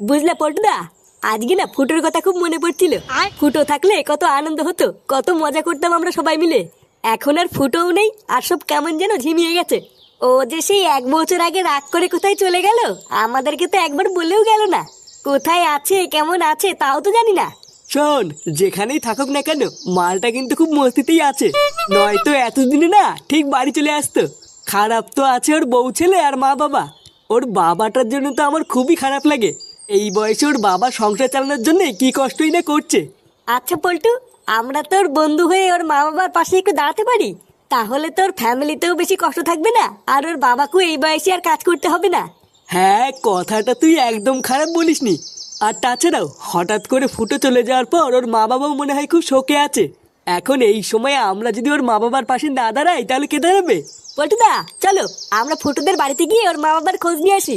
বুঝলে পল্টুদা, আজকে না ফুটোর কথা খুব মনে পড়ছিল। ফুটো থাকলে কত আনন্দ হতো, কত মজা করতাম আমরা সবাই মিলে। এখন আর ফুটোও নেই, আর সব কেমন যেন ঝিমিয়ে গেছে। ও যে সেই 1 বছর আগে রাগ করে কোথায় চলে গেল, আমাদেরকে তো একবার বলেও গেল না। কোথায় আছে কেমন আছে তাও তো জানি না। শোন, যেখানেই থাকুক না কেন মালটা কিন্তু খুব মস্তিতেই আছে, নয়তো এতদিনে না ঠিক বাড়ি চলে আসতো। খারাপ তো আছে ওর বউ ছেলে আর মা বাবা। ওর বাবাটার জন্য তো আমার খুবই খারাপ লাগে। এই বয়সে ওর বাবা সংসার চালানোর জন্য কি কষ্টই না করছে। আচ্ছা পল্টু, আমরা তোর বন্ধু হয়ে ওর মা বাবার পাশে একটু দাঁড়াতে পারি, তাহলে তোর ফ্যামিলিতেও বেশি কষ্ট থাকবে না, আর ওর বাবাকেও এই বয়সে আর কাজ করতে হবে না। হ্যাঁ, কথাটা তুই একদম খারাপ বলিসনি। আর তাছাড়াও হঠাৎ করে ফুটো চলে যাওয়ার পর ওর মা বাবাও মনে হয় খুব শোকে আছে। এখন এই সময় আমরা যদি ওর মা বাবার পাশে না দাঁড়াই তাহলে কে দাঁড়াবে? পল্টুদা, চলো আমরা ফুটুদের বাড়িতে গিয়ে ওর মা বাবার খোঁজ নিয়ে আসি।